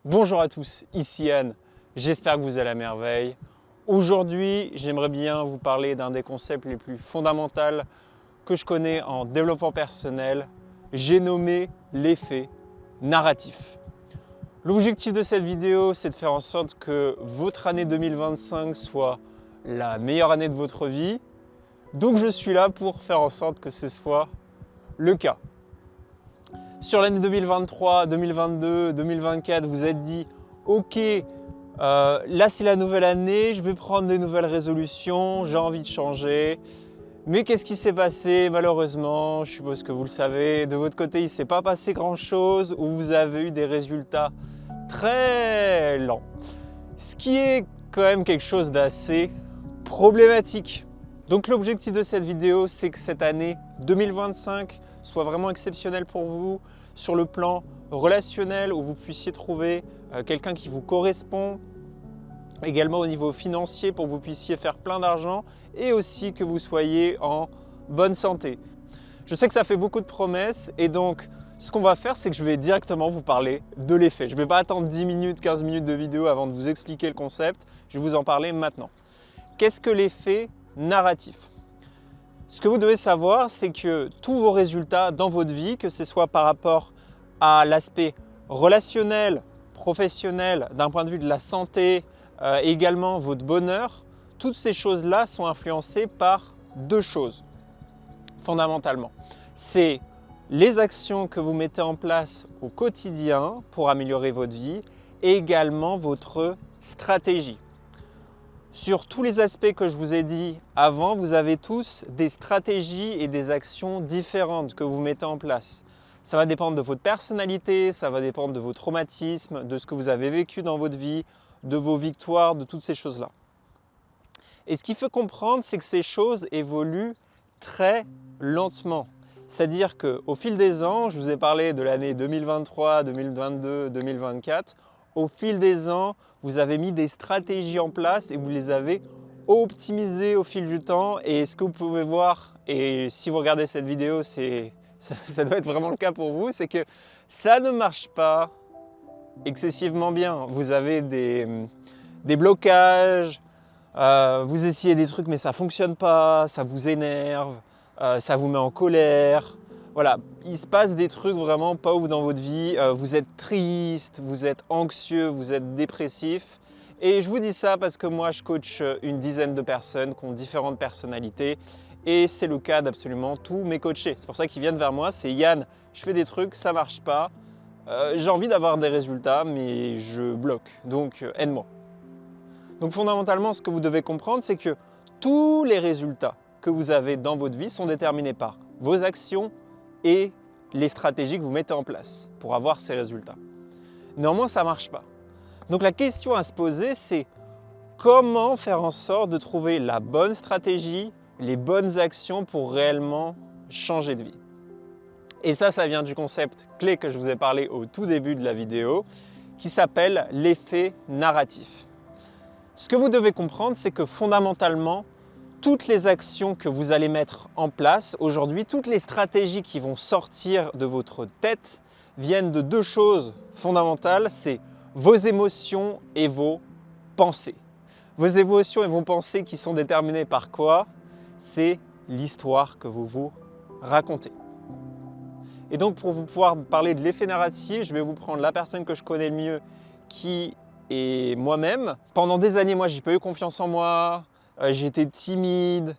Bonjour à tous, ici Yann, j'espère que vous allez à merveille. Aujourd'hui, j'aimerais bien vous parler d'un des concepts les plus fondamentaux que je connais en développement personnel. J'ai nommé l'effet narratif. L'objectif de cette vidéo, c'est de faire en sorte que votre année 2025 soit la meilleure année de votre vie. Donc je suis là pour faire en sorte que ce soit le cas. Sur l'année 2023, 2022, 2024, vous êtes dit « Ok, là c'est la nouvelle année, je vais prendre des nouvelles résolutions, j'ai envie de changer. » Mais qu'est-ce qui s'est passé? Malheureusement, je suppose que vous le savez, de votre côté, il ne s'est pas passé grand-chose ou vous avez eu des résultats très lents. Ce qui est quand même quelque chose d'assez problématique. Donc l'objectif de cette vidéo, c'est que cette année 2025 soit vraiment exceptionnelle pour vous sur le plan relationnel, où vous puissiez trouver quelqu'un qui vous correspond, également au niveau financier pour que vous puissiez faire plein d'argent et aussi que vous soyez en bonne santé. Je sais que ça fait beaucoup de promesses et donc ce qu'on va faire, c'est que je vais directement vous parler de l'effet. Je ne vais pas attendre 10 minutes, 15 minutes de vidéo avant de vous expliquer le concept, je vais vous en parler maintenant. Qu'est-ce que l'effet narratif? Ce que vous devez savoir, c'est que tous vos résultats dans votre vie, que ce soit par rapport à l'aspect relationnel, professionnel, d'un point de vue de la santé, également votre bonheur, toutes ces choses-là sont influencées par deux choses, fondamentalement. C'est les actions que vous mettez en place au quotidien pour améliorer votre vie et également votre stratégie. Sur tous les aspects que je vous ai dit avant, vous avez tous des stratégies et des actions différentes que vous mettez en place. Ça va dépendre de votre personnalité, ça va dépendre de vos traumatismes, de ce que vous avez vécu dans votre vie, de vos victoires, de toutes ces choses-là. Et ce qu'il faut comprendre, c'est que ces choses évoluent très lentement. C'est-à-dire qu'au fil des ans, je vous ai parlé de l'année 2023, 2022, 2024, au fil des ans, vous avez mis des stratégies en place et vous les avez optimisées au fil du temps. Et ce que vous pouvez voir, et si vous regardez cette vidéo, ça doit être vraiment le cas pour vous, c'est que ça ne marche pas excessivement bien. Vous avez des blocages, vous essayez des trucs mais ça ne fonctionne pas, ça vous énerve, ça vous met en colère. Voilà, il se passe des trucs vraiment pas ouf dans votre vie, vous êtes triste, vous êtes anxieux, vous êtes dépressif. Et je vous dis ça parce que moi je coach une dizaine de personnes qui ont différentes personnalités et c'est le cas d'absolument tous mes coachés. C'est pour ça qu'ils viennent vers moi, c'est Yann, je fais des trucs, ça marche pas, j'ai envie d'avoir des résultats mais je bloque, donc aide-moi. Donc fondamentalement, ce que vous devez comprendre, c'est que tous les résultats que vous avez dans votre vie sont déterminés par vos actions et les stratégies que vous mettez en place pour avoir ces résultats. Néanmoins, ça ne marche pas. Donc la question à se poser, c'est comment faire en sorte de trouver la bonne stratégie, les bonnes actions pour réellement changer de vie. Et ça vient du concept clé que je vous ai parlé au tout début de la vidéo, qui s'appelle l'effet narratif. Ce que vous devez comprendre, c'est que fondamentalement, toutes les actions que vous allez mettre en place aujourd'hui, toutes les stratégies qui vont sortir de votre tête viennent de deux choses fondamentales, c'est vos émotions et vos pensées. Vos émotions et vos pensées qui sont déterminées par quoi? C'est l'histoire que vous vous racontez. Et donc pour vous pouvoir parler de l'effet narratif, je vais vous prendre la personne que je connais le mieux qui est moi-même. Pendant des années, moi, j'ai pas eu confiance en moi, j'ai été timide,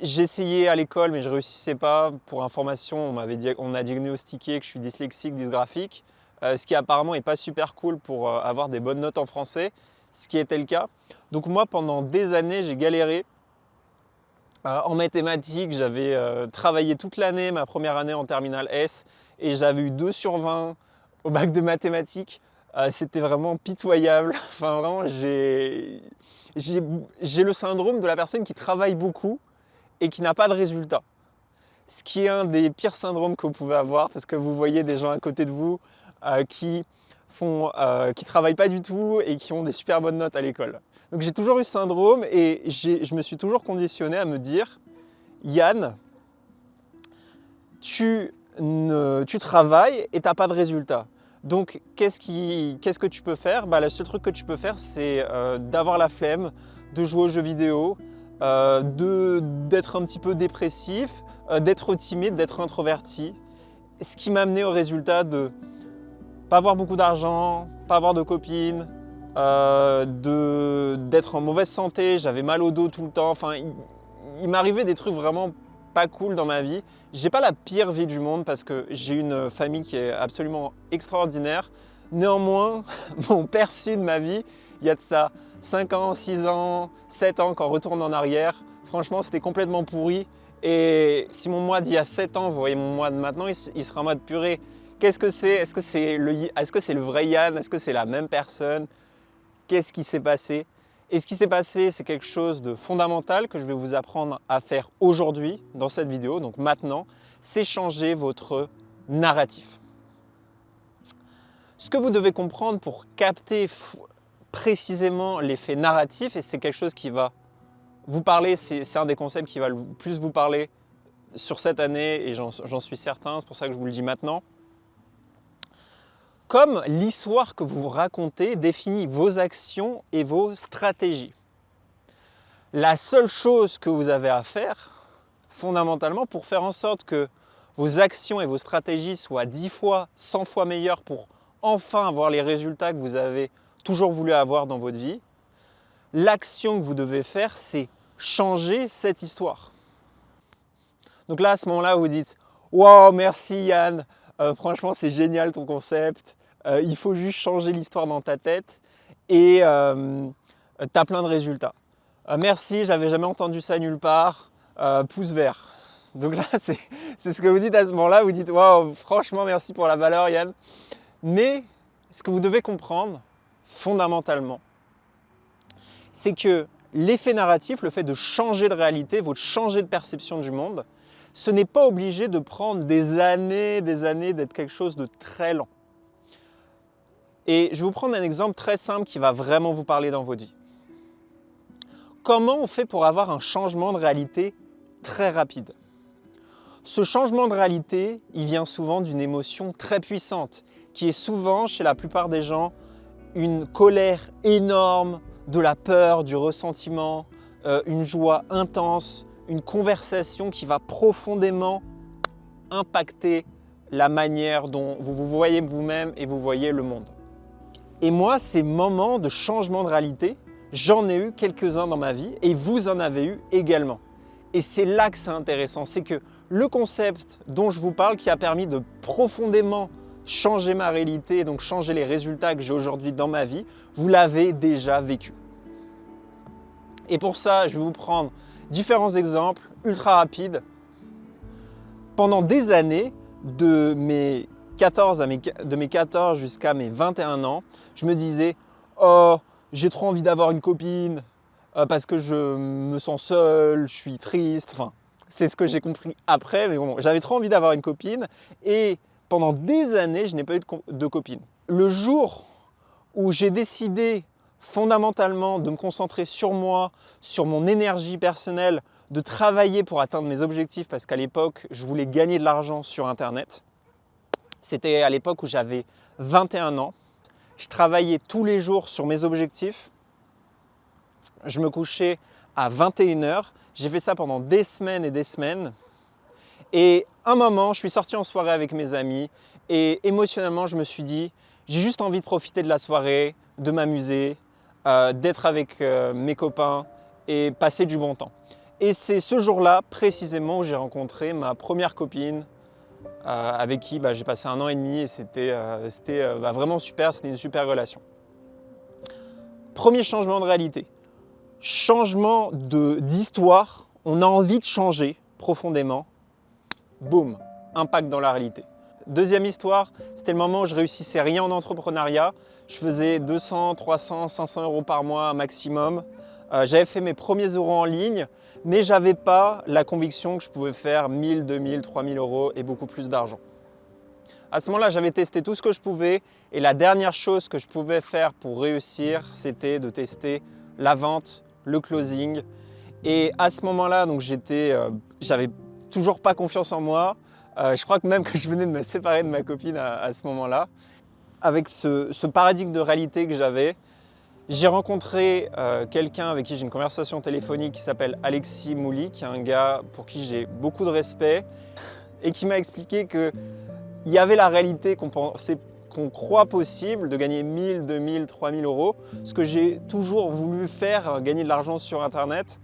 j'ai essayé à l'école mais je réussissais pas. Pour information, on a diagnostiqué que je suis dyslexique, dysgraphique, ce qui apparemment n'est pas super cool pour avoir des bonnes notes en français, ce qui était le cas. Donc moi, pendant des années, j'ai galéré. En mathématiques, j'avais travaillé toute l'année, ma première année en terminale S, et j'avais eu 2 sur 20 au bac de mathématiques. C'était vraiment pitoyable. Enfin, vraiment, j'ai le syndrome de la personne qui travaille beaucoup et qui n'a pas de résultat. Ce qui est un des pires syndromes que vous pouvez avoir parce que vous voyez des gens à côté de vous qui travaillent pas du tout et qui ont des super bonnes notes à l'école. Donc j'ai toujours eu ce syndrome et je me suis toujours conditionné à me dire Yann, tu travailles et tu n'as pas de résultat. Donc, qu'est-ce que tu peux faire? Le seul truc que tu peux faire, c'est d'avoir la flemme, de jouer aux jeux vidéo, d'être un petit peu dépressif, d'être timide, d'être introverti. Ce qui m'a amené au résultat de pas avoir beaucoup d'argent, pas avoir de copines, d'être en mauvaise santé, j'avais mal au dos tout le temps. Enfin, il m'arrivait des trucs vraiment pas cool dans ma vie. J'ai pas la pire vie du monde parce que j'ai une famille qui est absolument extraordinaire. Néanmoins, mon perçu de ma vie, il y a de ça 5 ans, 6 ans, 7 ans, quand on retourne en arrière, franchement, c'était complètement pourri. Et si mon moi d'il y a 7 ans, vous voyez mon moi de maintenant, il sera en mode purée. Qu'est-ce que c'est? Est-ce que c'est le vrai Yann? Est-ce que c'est la même personne? Qu'est-ce qui s'est passé? Et ce qui s'est passé, c'est quelque chose de fondamental que je vais vous apprendre à faire aujourd'hui dans cette vidéo, donc maintenant, c'est changer votre narratif. Ce que vous devez comprendre pour capter précisément l'effet narratif, et c'est quelque chose qui va vous parler, c'est un des concepts qui va le plus vous parler sur cette année, et j'en suis certain, c'est pour ça que je vous le dis maintenant. Comme l'histoire que vous vous racontez définit vos actions et vos stratégies. La seule chose que vous avez à faire, fondamentalement, pour faire en sorte que vos actions et vos stratégies soient 10 fois, 100 fois meilleures pour enfin avoir les résultats que vous avez toujours voulu avoir dans votre vie, l'action que vous devez faire, c'est changer cette histoire. Donc là, à ce moment-là, vous dites « Wow, merci Yann, franchement, c'est génial ton concept. Il faut juste changer l'histoire dans ta tête et tu as plein de résultats. Merci, j'avais jamais entendu ça nulle part. Pouce vert. » Donc là, c'est ce que vous dites à ce moment-là. Vous dites « Wow, franchement, merci pour la valeur Yann. » Mais ce que vous devez comprendre, fondamentalement, c'est que l'effet narratif, le fait de changer de réalité, de changer de perception du monde, ce n'est pas obligé de prendre des années, d'être quelque chose de très lent. Et je vais vous prendre un exemple très simple qui va vraiment vous parler dans votre vie. Comment on fait pour avoir un changement de réalité très rapide? Ce changement de réalité, il vient souvent d'une émotion très puissante, qui est souvent, chez la plupart des gens, une colère énorme, de la peur, du ressentiment, une joie intense, une conversation qui va profondément impacter la manière dont vous vous voyez vous-même et vous voyez le monde. Et moi, ces moments de changement de réalité, j'en ai eu quelques-uns dans ma vie et vous en avez eu également. Et c'est là que c'est intéressant, c'est que le concept dont je vous parle qui a permis de profondément changer ma réalité, donc changer les résultats que j'ai aujourd'hui dans ma vie, vous l'avez déjà vécu. Et pour ça, je vais vous prendre différents exemples ultra rapides. Pendant des années, de mes 14 jusqu'à mes 21 ans, je me disais « Oh, j'ai trop envie d'avoir une copine parce que je me sens seul, je suis triste. » Enfin, c'est ce que j'ai compris après, mais bon, j'avais trop envie d'avoir une copine et pendant des années, je n'ai pas eu de copine. Le jour où j'ai décidé fondamentalement de me concentrer sur moi, sur mon énergie personnelle, de travailler pour atteindre mes objectifs parce qu'à l'époque, je voulais gagner de l'argent sur Internet. C'était à l'époque où j'avais 21 ans. Je travaillais tous les jours sur mes objectifs. Je me couchais à 21 h. J'ai fait ça pendant des semaines et des semaines. Et un moment, je suis sorti en soirée avec mes amis et émotionnellement, je me suis dit, j'ai juste envie de profiter de la soirée, de m'amuser, d'être avec mes copains et passer du bon temps. Et c'est ce jour-là, précisément, où j'ai rencontré ma première copine avec qui j'ai passé 1 an et demi et c'était vraiment super, c'était une super relation. Premier changement de réalité, changement d'histoire, on a envie de changer profondément, boum, impact dans la réalité. Deuxième histoire, c'était le moment où je réussissais rien en entrepreneuriat. Je faisais 200, 300, 500 euros par mois maximum. J'avais fait mes premiers euros en ligne, mais je n'avais pas la conviction que je pouvais faire 1000, 2000, 3000 euros et beaucoup plus d'argent. À ce moment-là, j'avais testé tout ce que je pouvais et la dernière chose que je pouvais faire pour réussir, c'était de tester la vente, le closing. Et à ce moment-là, donc j'avais toujours pas confiance en moi. Je crois que même que je venais de me séparer de ma copine à ce moment-là. avec ce paradigme de réalité que j'avais, j'ai rencontré quelqu'un avec qui j'ai une conversation téléphonique qui s'appelle Alexis Mouly, qui est un gars pour qui j'ai beaucoup de respect et qui m'a expliqué qu'il y avait la réalité qu'on croit possible de gagner 1000, 2000, 3000 euros, ce que j'ai toujours voulu faire, gagner de l'argent sur Internet.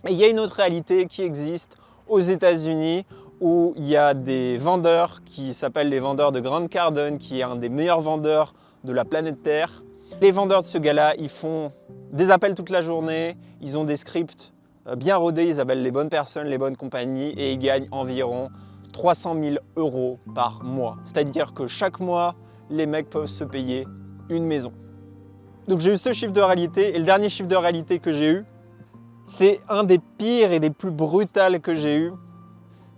Et il y a une autre réalité qui existe aux États-Unis où il y a des vendeurs qui s'appellent les vendeurs de Grant Cardone, qui est un des meilleurs vendeurs de la planète Terre. Les vendeurs de ce gars-là, ils font des appels toute la journée, ils ont des scripts bien rodés, ils appellent les bonnes personnes, les bonnes compagnies et ils gagnent environ 300 000 euros par mois. C'est-à-dire que chaque mois, les mecs peuvent se payer une maison. Donc j'ai eu ce chiffre de réalité et le dernier chiffre de réalité que j'ai eu, c'est un des pires et des plus brutals que j'ai eu.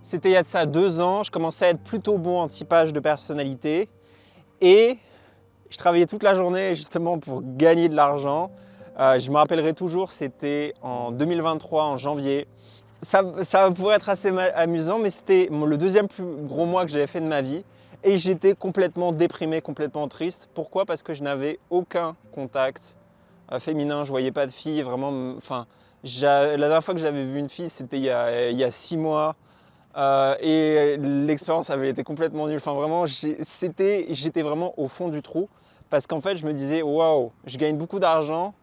C'était il y a de ça 2 ans, je commençais à être plutôt bon en typage de personnalité et je travaillais toute la journée justement pour gagner de l'argent. Je me rappellerai toujours, c'était en 2023, en janvier. Ça pourrait être assez amusant, mais c'était le deuxième plus gros mois que j'avais fait de ma vie. Et j'étais complètement déprimé, complètement triste. Pourquoi? Parce que je n'avais aucun contact féminin, je ne voyais pas de filles, vraiment. Enfin, la dernière fois que j'avais vu une fille, c'était il y a 6 mois. Et l'expérience avait été complètement nulle. Enfin, vraiment, j'étais vraiment au fond du trou. Parce qu'en fait, je me disais, waouh, je gagne beaucoup d'argent,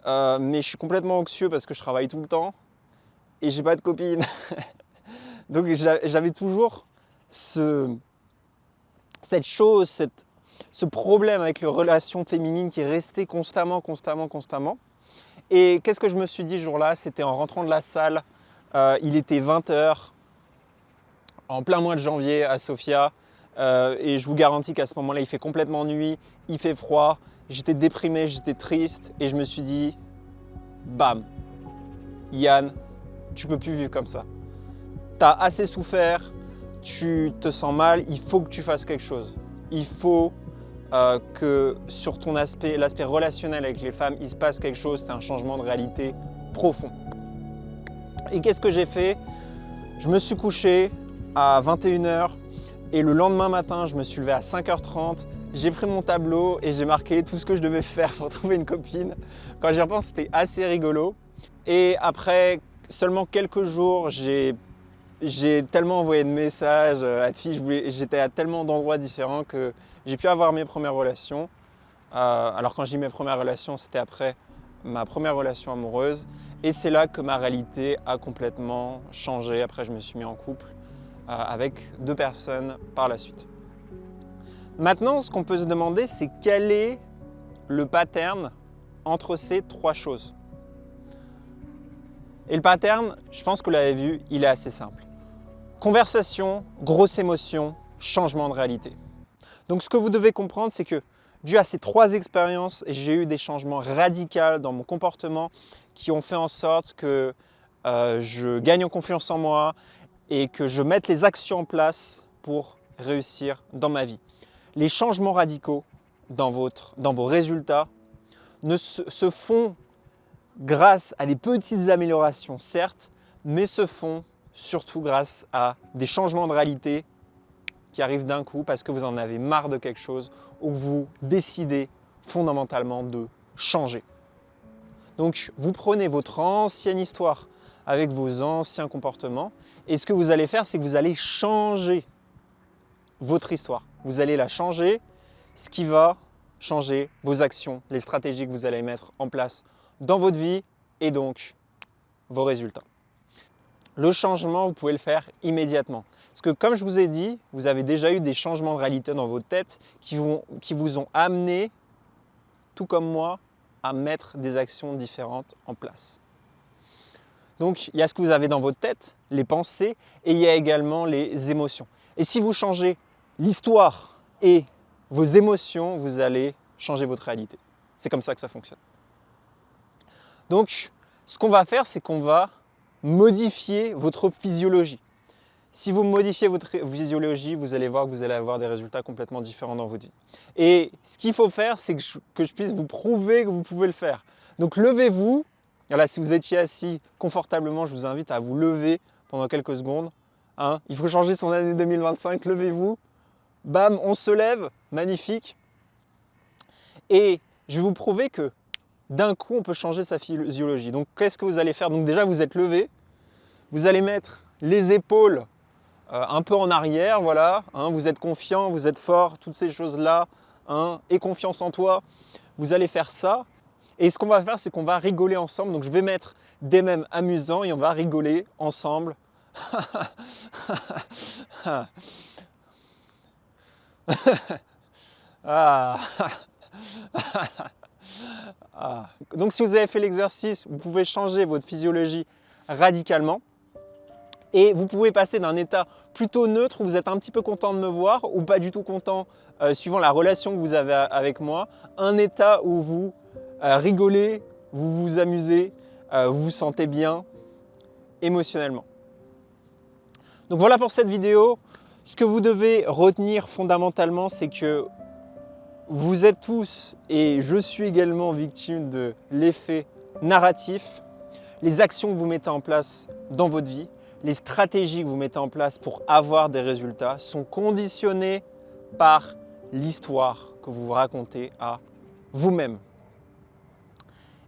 mais je suis complètement anxieux parce que je travaille tout le temps et j'ai pas de copine. Donc, j'avais toujours cette chose, ce problème avec les relations féminines qui restait constamment. Et qu'est-ce que je me suis dit ce jour-là? C'était en rentrant de la salle, il était 20h, en plein mois de janvier à Sofia. Et je vous garantis qu'à ce moment-là, il fait complètement nuit, il fait froid, j'étais déprimé, j'étais triste et je me suis dit, bam, Yann, tu peux plus vivre comme ça. Tu as assez souffert, tu te sens mal, il faut que tu fasses quelque chose. Il faut que sur ton l'aspect relationnel avec les femmes, il se passe quelque chose, c'est un changement de réalité profond. Et qu'est-ce que j'ai fait? Je me suis couché à 21h. Et le lendemain matin, je me suis levé à 5h30, j'ai pris mon tableau et j'ai marqué tout ce que je devais faire pour trouver une copine. Quand j'y repense, c'était assez rigolo. Et après seulement quelques jours, j'ai tellement envoyé de messages à des filles, j'étais à tellement d'endroits différents que j'ai pu avoir mes premières relations. Alors quand je dis mes premières relations, c'était après ma première relation amoureuse. Et c'est là que ma réalité a complètement changé. Après, je me suis mis en couple avec 2 personnes par la suite. Maintenant, ce qu'on peut se demander, c'est quel est le pattern entre ces 3 choses. Et le pattern, je pense que vous l'avez vu, il est assez simple. Conversation, grosse émotion, changement de réalité. Donc ce que vous devez comprendre, c'est que dû à ces 3 expériences, j'ai eu des changements radicaux dans mon comportement qui ont fait en sorte que je gagne en confiance en moi, et que je mette les actions en place pour réussir dans ma vie. Les changements radicaux dans vos résultats se font grâce à des petites améliorations, certes, mais se font surtout grâce à des changements de réalité qui arrivent d'un coup parce que vous en avez marre de quelque chose ou que vous décidez fondamentalement de changer. Donc, vous prenez votre ancienne histoire avec vos anciens comportements. Et ce que vous allez faire, c'est que vous allez changer votre histoire. Vous allez la changer, ce qui va changer vos actions, les stratégies que vous allez mettre en place dans votre vie et donc vos résultats. Le changement, vous pouvez le faire immédiatement. Parce que comme je vous ai dit, vous avez déjà eu des changements de réalité dans votre tête qui vous ont amené, tout comme moi, à mettre des actions différentes en place. Donc, il y a ce que vous avez dans votre tête, les pensées, et il y a également les émotions. Et si vous changez l'histoire et vos émotions, vous allez changer votre réalité. C'est comme ça que ça fonctionne. Donc, ce qu'on va faire, c'est qu'on va modifier votre physiologie. Si vous modifiez votre physiologie, vous allez voir que vous allez avoir des résultats complètement différents dans votre vie. Et ce qu'il faut faire, c'est que je puisse vous prouver que vous pouvez le faire. Donc, levez-vous. Voilà, si vous étiez assis confortablement, je vous invite à vous lever pendant quelques secondes. Il faut changer son année 2025, levez-vous, bam, on se lève, magnifique. Et je vais vous prouver que d'un coup, on peut changer sa physiologie. Donc, qu'est-ce que vous allez faire? Donc déjà, vous êtes levé, vous allez mettre les épaules un peu en arrière, voilà, hein, vous êtes confiant, vous êtes fort, toutes ces choses-là, hein, et confiance en toi. Vous allez faire ça. Et ce qu'on va faire, c'est qu'on va rigoler ensemble. Donc, je vais mettre des mèmes amusants et on va rigoler ensemble. Ah. Ah. Donc si vous avez fait l'exercice, vous pouvez changer votre physiologie radicalement et vous pouvez passer d'un état plutôt neutre où vous êtes un petit peu content de me voir ou pas du tout content suivant la relation que vous avez avec moi, un état où vous rigolez, vous vous amusez, vous vous sentez bien émotionnellement. Donc voilà pour cette vidéo. Ce que vous devez retenir fondamentalement, c'est que vous êtes tous, et je suis également victime de l'effet narratif, les actions que vous mettez en place dans votre vie, les stratégies que vous mettez en place pour avoir des résultats sont conditionnées par l'histoire que vous vous racontez à vous-même.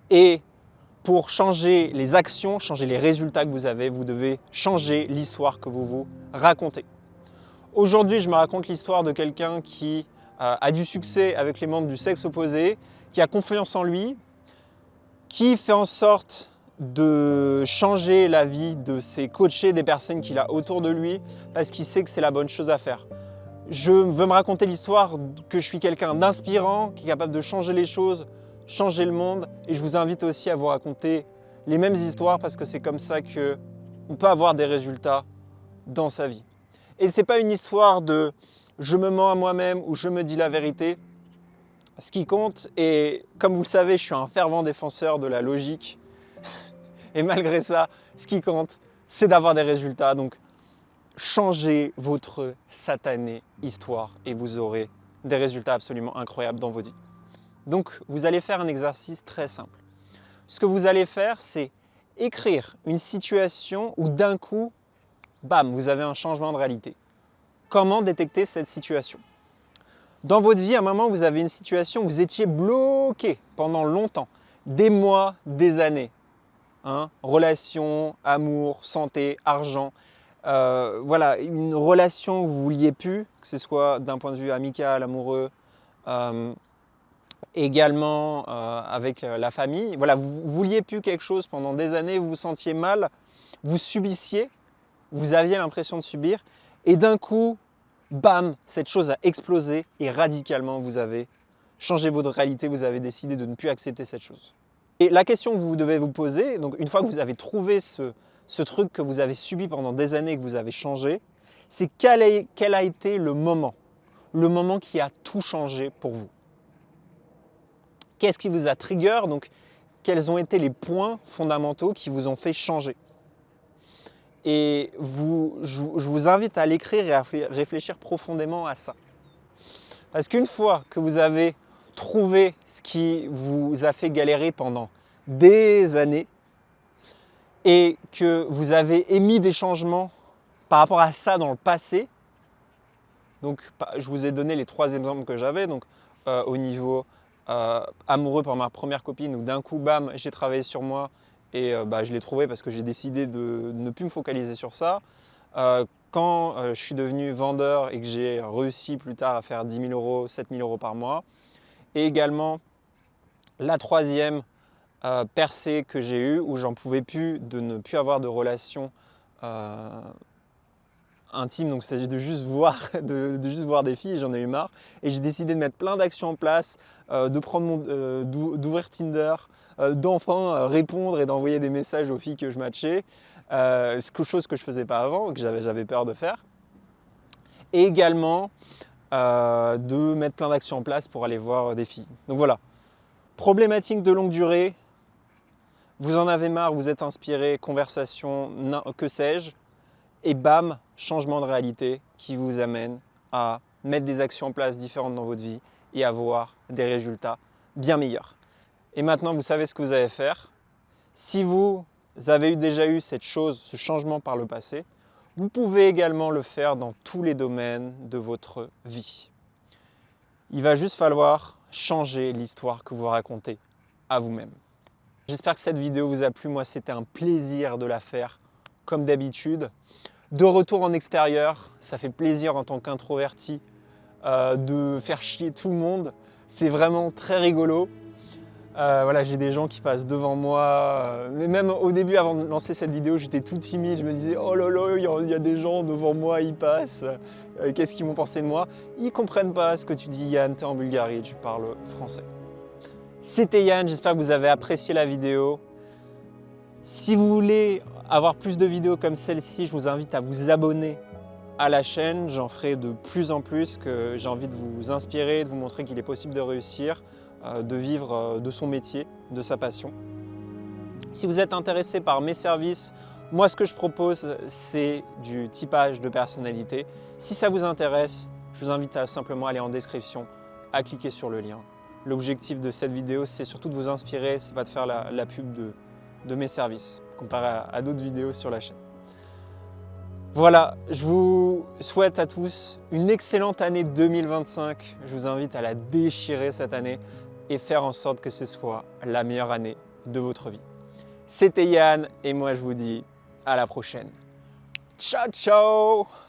Et pour changer les actions, changer les résultats que vous avez, vous devez changer l'histoire que vous vous racontez. Aujourd'hui, je me raconte l'histoire de quelqu'un qui a du succès avec les membres du sexe opposé, qui a confiance en lui, qui fait en sorte de changer la vie de ses coachés, des personnes qu'il a autour de lui, parce qu'il sait que c'est la bonne chose à faire. Je veux me raconter l'histoire que je suis quelqu'un d'inspirant, qui est capable de changer les choses, changer le monde, et je vous invite aussi à vous raconter les mêmes histoires parce que c'est comme ça qu'on peut avoir des résultats dans sa vie. Et ce n'est pas une histoire de je me mens à moi-même ou je me dis la vérité. Ce qui compte, et comme vous le savez, je suis un fervent défenseur de la logique. Et malgré ça, ce qui compte, c'est d'avoir des résultats. Donc, changez votre satanée histoire et vous aurez des résultats absolument incroyables dans vos vies. Donc, vous allez faire un exercice très simple. Ce que vous allez faire, c'est écrire une situation où d'un coup, bam, vous avez un changement de réalité. Comment détecter cette situation? Dans votre vie, à un moment, vous avez une situation où vous étiez bloqué pendant longtemps, des mois, des années. Hein? Relations, amour, santé, argent. Voilà, une relation que vous ne vouliez plus, que ce soit d'un point de vue amical, amoureux, également avec la famille. Voilà, vous ne vouliez plus quelque chose pendant des années, vous vous sentiez mal, vous subissiez, vous aviez l'impression de subir. Et d'un coup, bam, cette chose a explosé et radicalement, vous avez changé votre réalité, vous avez décidé de ne plus accepter cette chose. Et la question que vous devez vous poser, donc une fois que vous avez trouvé ce truc que vous avez subi pendant des années et que vous avez changé, c'est quel a été le moment qui a tout changé pour vous. Qu'est-ce qui vous a trigger? Donc, quels ont été les points fondamentaux qui vous ont fait changer? Et je vous invite à l'écrire et à réfléchir profondément à ça. Parce qu'une fois que vous avez trouvé ce qui vous a fait galérer pendant des années et que vous avez émis des changements par rapport à ça dans le passé, donc je vous ai donné les 3 exemples que j'avais, donc au niveau amoureux par ma première copine où d'un coup, bam, j'ai travaillé sur moi, et je l'ai trouvé parce que j'ai décidé de ne plus me focaliser sur ça. Quand je suis devenu vendeur et que j'ai réussi plus tard à faire 10 000 euros, 7 000 euros par mois. Et également la troisième percée que j'ai eue où j'en pouvais plus de ne plus avoir de relations intimes, donc c'est-à-dire de juste voir des filles, j'en ai eu marre. Et j'ai décidé de mettre plein d'actions en place, d'ouvrir Tinder, d'enfin répondre et d'envoyer des messages aux filles que je matchais, chose que je ne faisais pas avant, que j'avais peur de faire. Et également de mettre plein d'actions en place pour aller voir des filles. Donc voilà, problématique de longue durée, vous en avez marre, vous êtes inspiré, conversation, que sais-je, et bam, changement de réalité qui vous amène à mettre des actions en place différentes dans votre vie et avoir des résultats bien meilleurs. Et maintenant, vous savez ce que vous allez faire. Si vous avez déjà eu cette chose, ce changement par le passé, Vous pouvez également le faire dans tous les domaines de votre vie. Il va juste falloir changer l'histoire que vous racontez à vous-même. J'espère que cette vidéo vous a plu. Moi, c'était un plaisir de la faire, comme d'habitude. De retour en extérieur, ça fait plaisir en tant qu'introverti de faire chier tout le monde. C'est vraiment très rigolo. Voilà, j'ai des gens qui passent devant moi. Mais même au début, avant de lancer cette vidéo, j'étais tout timide. Je me disais, oh là là, il y a des gens devant moi, ils passent. Qu'est-ce qu'ils vont penser de moi? Ils comprennent pas ce que tu dis, Yann. Tu es en Bulgarie, tu parles français. C'était Yann, j'espère que vous avez apprécié la vidéo. Si vous voulez avoir plus de vidéos comme celle-ci, je vous invite à vous abonner à la chaîne. J'en ferai de plus en plus, que j'ai envie de vous inspirer, de vous montrer qu'il est possible de réussir, de vivre de son métier, de sa passion. Si vous êtes intéressé par mes services, moi ce que je propose, c'est du typage de personnalité. Si ça vous intéresse, je vous invite à simplement aller en description, à cliquer sur le lien. L'objectif de cette vidéo, c'est surtout de vous inspirer, c'est pas de faire la pub de mes services, comparé à d'autres vidéos sur la chaîne. Voilà, je vous souhaite à tous une excellente année 2025. Je vous invite à la déchirer cette année et faire en sorte que ce soit la meilleure année de votre vie. C'était Yann et moi je vous dis à la prochaine. Ciao, ciao!